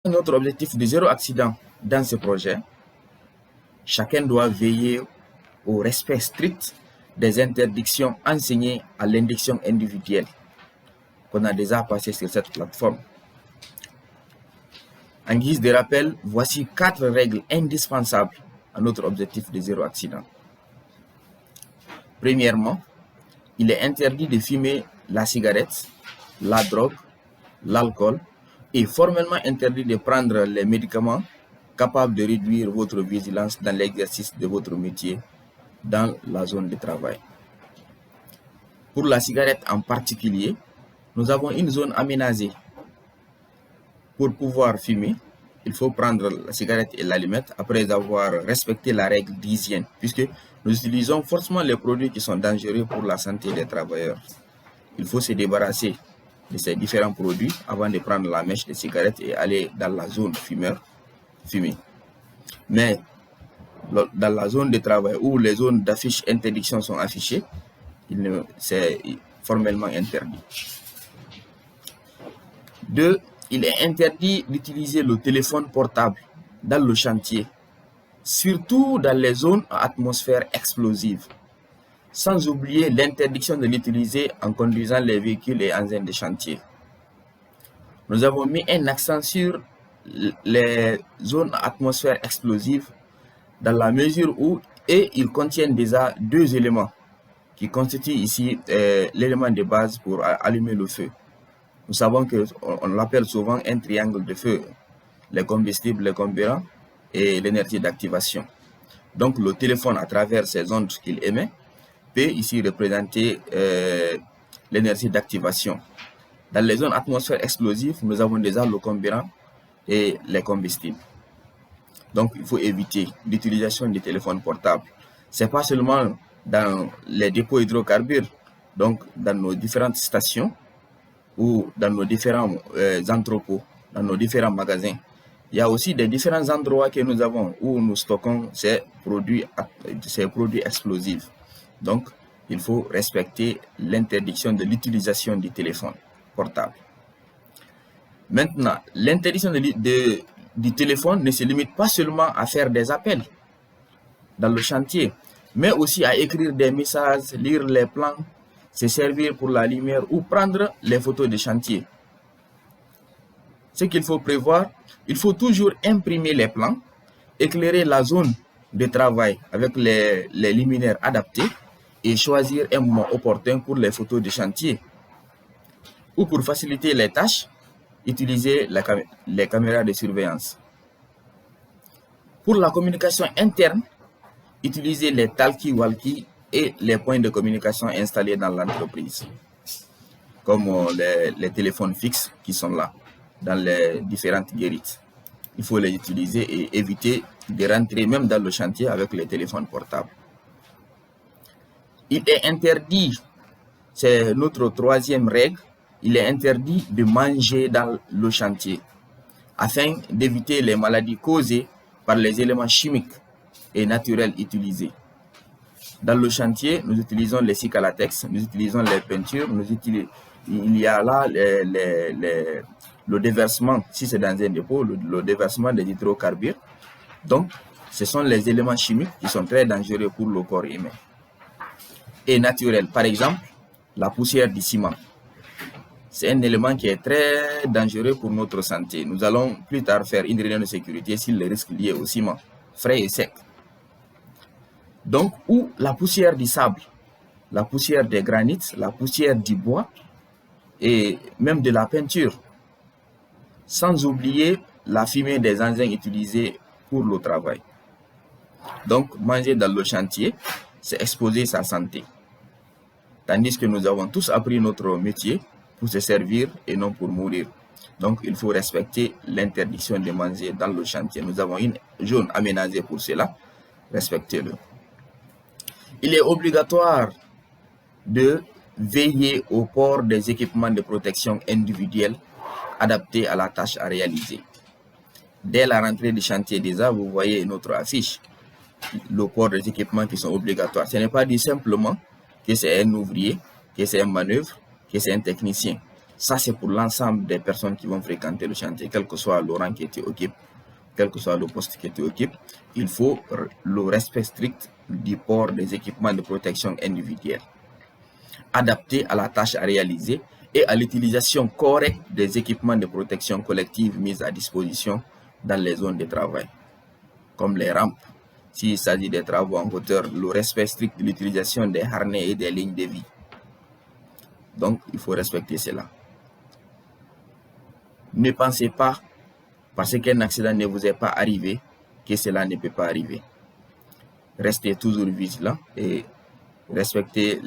notre objectif de zéro accident dans ce projet, chacun doit veiller au respect strict des interdictions enseignées à l'induction individuelle qu'on a déjà passé sur cette plateforme. En guise de rappel, voici 4 règles indispensables à notre objectif de zéro accident. Premièrement, il est interdit de fumer la cigarette, la drogue, l'alcool et formellement interdit de prendre les médicaments capables de réduire votre vigilance dans l'exercice de votre métier dans la zone de travail. Pour la cigarette en particulier, nous avons une zone aménagée. Pour pouvoir fumer, il faut prendre la cigarette et l'allumette après avoir respecté la règle d'hygiène, puisque nous utilisons forcément les produits qui sont dangereux pour la santé des travailleurs. Il faut se débarrasser de ces différents produits avant de prendre la mèche de cigarette et aller dans la zone fumeur, fumer. Mais dans la zone de travail où les zones d'affiche interdiction sont affichées, c'est formellement interdit. 2. Il est interdit d'utiliser le téléphone portable dans le chantier, surtout dans les zones à atmosphère explosive, sans oublier l'interdiction de l'utiliser en conduisant les véhicules et engins de chantier. Nous avons mis un accent sur les zones à atmosphère explosive dans la mesure où ils contiennent déjà 2 éléments qui constituent ici l'élément de base pour allumer le feu. Nous savons qu'on l'appelle souvent un triangle de feu, les combustibles, les carburants et l'énergie d'activation. Donc le téléphone, à travers ces ondes qu'il émet, peut ici représenter l'énergie d'activation. Dans les zones atmosphère explosive, nous avons déjà le carburant et les combustibles. Donc il faut éviter l'utilisation des téléphones portables. Ce n'est pas seulement dans les dépôts hydrocarbures, donc dans nos différentes stations, ou dans nos différents entrepôts, dans nos différents magasins. Il y a aussi des différents endroits que nous avons où nous stockons ces produits explosifs. Donc, il faut respecter l'interdiction de l'utilisation du téléphone portable. Maintenant, l'interdiction du téléphone ne se limite pas seulement à faire des appels dans le chantier, mais aussi à écrire des messages, lire les plans, se servir pour la lumière ou prendre les photos de chantier. Ce qu'il faut prévoir, il faut toujours imprimer les plans, éclairer la zone de travail avec les luminaires adaptés et choisir un moment opportun pour les photos de chantier. Ou pour faciliter les tâches, utiliser les caméras de surveillance. Pour la communication interne, utilisez les talkie-walkie et les points de communication installés dans l'entreprise, comme les téléphones fixes qui sont là, dans les différentes guérites. Il faut les utiliser et éviter de rentrer même dans le chantier avec les téléphones portables. Il est interdit, c'est notre 3e règle, il est interdit de manger dans le chantier, afin d'éviter les maladies causées par les éléments chimiques et naturels utilisés. Dans le chantier, nous utilisons les cicalatex, nous utilisons les peintures, il y a là le déversement, si c'est dans un dépôt, le déversement des hydrocarbures. Donc, ce sont les éléments chimiques qui sont très dangereux pour le corps humain. Et naturel, par exemple, la poussière du ciment. C'est un élément qui est très dangereux pour notre santé. Nous allons plus tard faire une réunion de sécurité sur les risques liés au ciment, frais et sec. Donc, ou la poussière du sable, la poussière des granites, la poussière du bois et même de la peinture. Sans oublier la fumée des engins utilisés pour le travail. Donc, manger dans le chantier, c'est exposer sa santé. Tandis que nous avons tous appris notre métier pour se servir et non pour mourir. Donc, il faut respecter l'interdiction de manger dans le chantier. Nous avons une zone aménagée pour cela. Respectez-le. Il est obligatoire de veiller au port des équipements de protection individuelle adaptés à la tâche à réaliser. Dès la rentrée du chantier déjà, vous voyez notre affiche, le port des équipements qui sont obligatoires. Ce n'est pas dit simplement que c'est un ouvrier, que c'est un manœuvre, que c'est un technicien. Ça, c'est pour l'ensemble des personnes qui vont fréquenter le chantier, quel que soit le rang que tu occupes, quel que soit le poste que tu occupes. Il faut le respect strict du port des équipements de protection individuelle, adapté à la tâche à réaliser et à l'utilisation correcte des équipements de protection collective mis à disposition dans les zones de travail, comme les rampes. S'il s'agit des travaux en hauteur, le respect strict de l'utilisation des harnais et des lignes de vie. Donc, il faut respecter cela. Ne pensez pas, parce qu'un accident ne vous est pas arrivé, que cela ne peut pas arriver. Restez toujours vigilant et respectez les